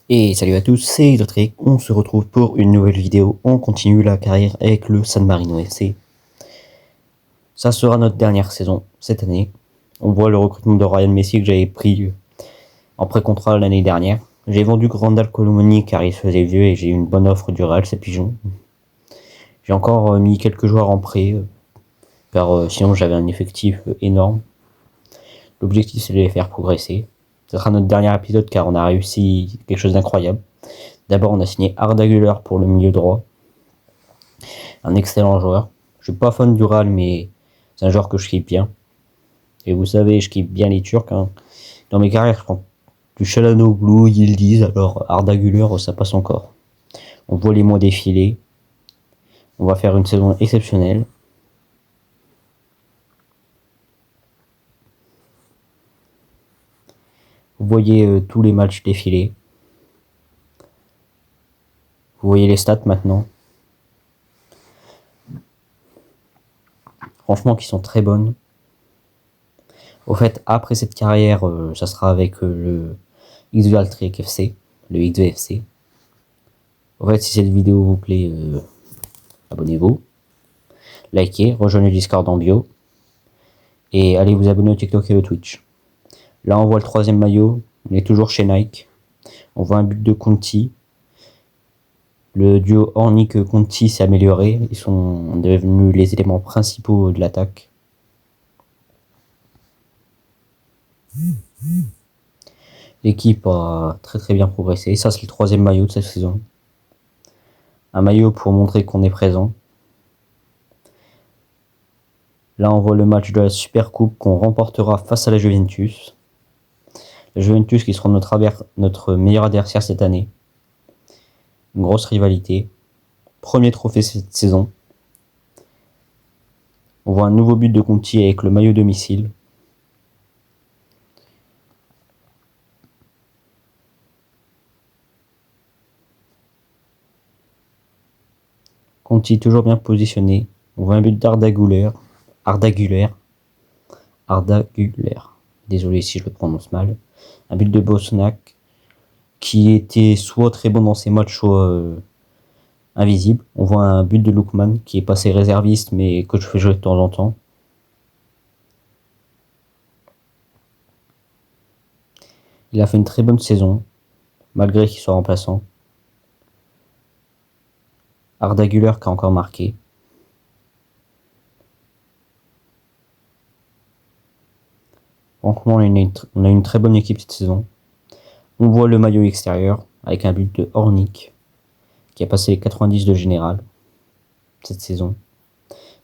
Et salut à tous, c'est Dotrick, on se retrouve pour une nouvelle vidéo, on continue la carrière avec le San Marino FC. Ça sera notre dernière saison cette année. On voit le recrutement de Ryan Messi que j'avais pris en pré-contrat l'année dernière. J'ai vendu Grandal Colomoni car il se faisait vieux et j'ai eu une bonne offre du Real, c'est pigeon. J'ai encore mis quelques joueurs en prêt, car sinon j'avais un effectif énorme. L'objectif c'est de les faire progresser. Ce sera notre dernier épisode car on a réussi quelque chose d'incroyable. D'abord on a signé Arda Güler pour le milieu droit. Un excellent joueur. Je suis pas fan du Real, mais c'est un joueur que je kiffe bien. Et vous savez, je kiffe bien les Turcs. Hein. Dans mes carrières, je prends du Çalhanoğlu, Yildiz, alors Arda Güler, ça passe encore. On voit les mois défiler. On va faire une saison exceptionnelle. Vous voyez tous les matchs défiler. Vous voyez les stats maintenant. Franchement, qui sont très bonnes. Au fait, après cette carrière, ça sera avec le XVL Trek FC, le XVFC. En fait, si cette vidéo vous plaît, abonnez-vous, likez, rejoignez le Discord en bio, et allez vous abonner au TikTok et au Twitch. Là, on voit le troisième maillot, on est toujours chez Nike. On voit un but de Conti. Le duo Ornick-Conti s'est amélioré, ils sont devenus les éléments principaux de l'attaque. L'équipe a très bien progressé, ça c'est le troisième maillot de cette saison. Un maillot pour montrer qu'on est présent. Là, on voit le match de la Super Coupe qu'on remportera face à la Juventus. La Juventus qui sera notre meilleur adversaire cette année. Une grosse rivalité. Premier trophée cette saison. On voit un nouveau but de Conti avec le maillot domicile. Conti toujours bien positionné. On voit un but d'Arda Güler. Désolé si je le prononce mal. Un but de Bosnac qui était soit très bon dans ses matchs, soit invisible. On voit un but de Lookman qui est passé réserviste mais que je fais jouer de temps en temps. Il a fait une très bonne saison, malgré qu'il soit remplaçant. Arda Güler qui a encore marqué. Franchement, on a une très bonne équipe cette saison. On voit le maillot extérieur avec un but de Ornick qui a passé les 90 de général cette saison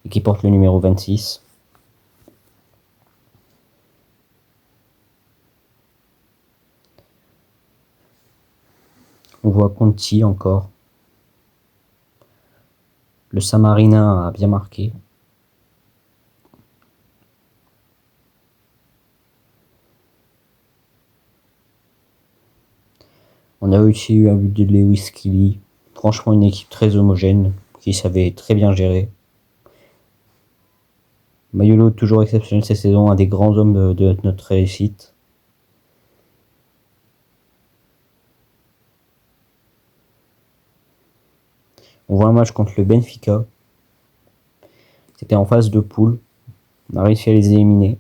et qui porte le numéro 26. On voit Conti encore. Le Samarina a bien marqué. On a aussi eu un but de Lewis Kelly. Franchement, une équipe très homogène qui savait très bien gérer. Mayolo toujours exceptionnel cette saison, un des grands hommes de notre réussite. On voit un match contre le Benfica. C'était en phase de poule. On a réussi à les éliminer.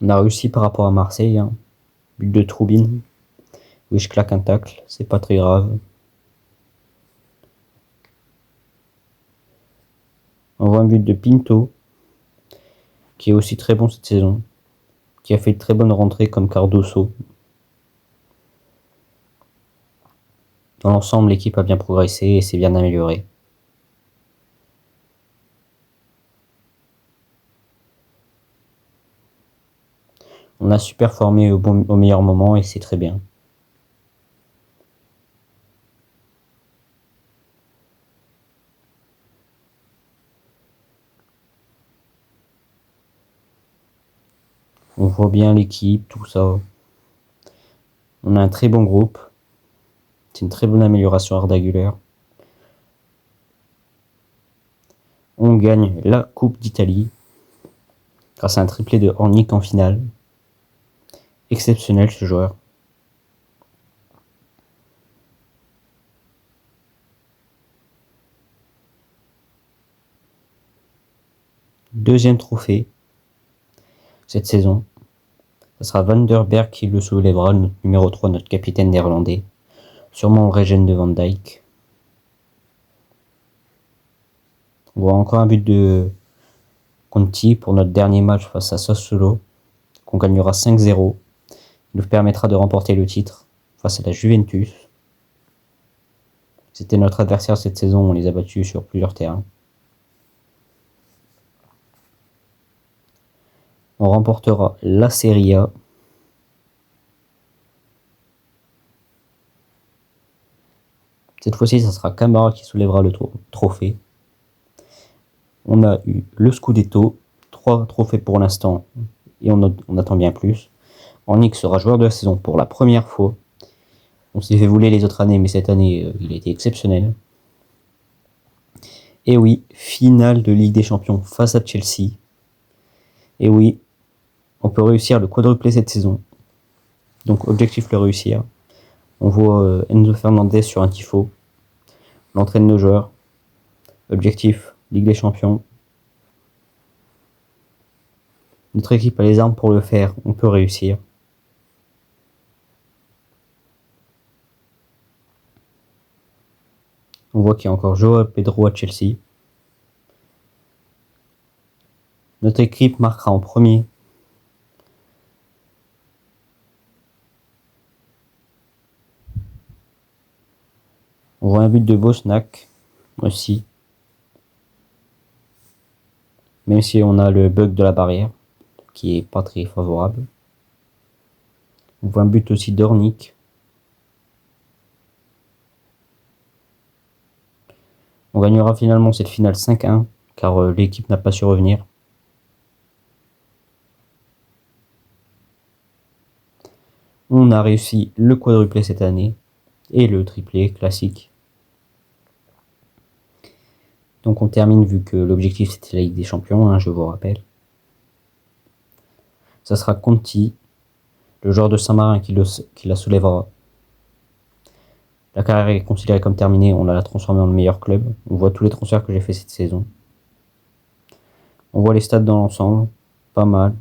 On a réussi par rapport à Marseille. Hein. But de Troubine. Oui, je claque un tacle. C'est pas très grave. On voit un but de Pinto. Qui est aussi très bon cette saison. Qui a fait de très bonnes rentrées comme Cardoso. Dans l'ensemble, l'équipe a bien progressé et s'est bien améliorée. On a super formé au meilleur moment et c'est très bien. On voit bien l'équipe, tout ça. On a un très bon groupe. C'est une très bonne amélioration Arda Güler. On gagne la Coupe d'Italie grâce à un triplé de Ornick en finale. exceptionnel ce joueur. Deuxième trophée cette saison. Ce sera Van der Berg qui le soulèvera, notre numéro 3, notre capitaine néerlandais. Sûrement le régène de Van Dijk. On voit encore un but de Conti pour notre dernier match face à Sassuolo, qu'on gagnera 5-0. Il nous permettra de remporter le titre face à la Juventus. C'était notre adversaire cette saison, on les a battus sur plusieurs terrains. On remportera la Serie A. Cette fois-ci, ça sera Camara qui soulèvera le trophée. On a eu le Scudetto, 3 trophées pour l'instant, et on attend bien plus. Ornik sera joueur de la saison pour la première fois. On s'est fait voler les autres années, mais cette année, il a été exceptionnel. Et oui, finale de Ligue des Champions face à Chelsea. Et oui, on peut réussir le quadruplé cette saison. Donc objectif le réussir. On voit Enzo Fernandez sur un tifo. On entraîne nos joueurs. Objectif Ligue des Champions. Notre équipe a les armes pour le faire. On peut réussir. On voit qu'il y a encore Joao Pedro à Chelsea. Notre équipe marquera en premier. On voit un but de Bosnac aussi. Même si on a le bug de la barrière, qui est pas très favorable. On voit un but aussi d'Ornik. On gagnera finalement cette finale 5-1, car l'équipe n'a pas su revenir. On a réussi le quadruplé cette année, et le triplé classique. Donc on termine, vu que l'objectif c'était la Ligue des Champions, hein, je vous rappelle. Ça sera Conti, le joueur de Saint-Marin qui la soulèvera. La carrière est considérée comme terminée, on l'a transformé en le meilleur club. On voit tous les transferts que j'ai fait cette saison. On voit les stats dans l'ensemble, pas mal.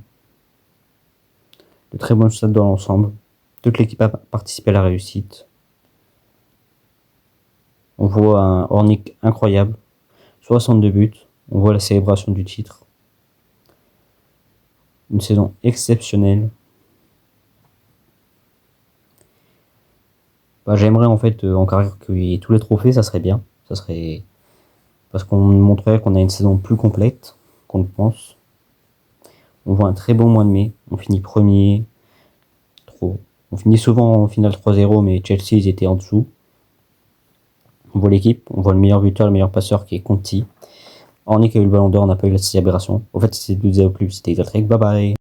De très bonnes stats dans l'ensemble. Toute l'équipe a participé à la réussite. On voit un Ornik incroyable, 62 buts. On voit la célébration du titre. Une saison exceptionnelle. J'aimerais en fait en carrière qu'il y ait tous les trophées, ça serait bien. Ça serait parce qu'on montrerait qu'on a une saison plus complète qu'on le pense. On voit un très bon mois de mai. On finit premier. On finit souvent en finale 3-0, mais Chelsea ils étaient en dessous. On voit l'équipe, on voit le meilleur buteur, le meilleur passeur qui est Conti. Ornik a eu le ballon d'or, on n'a pas eu la célébration. En fait, c'est 2-0 plus, c'était Exaltrek. Bye bye.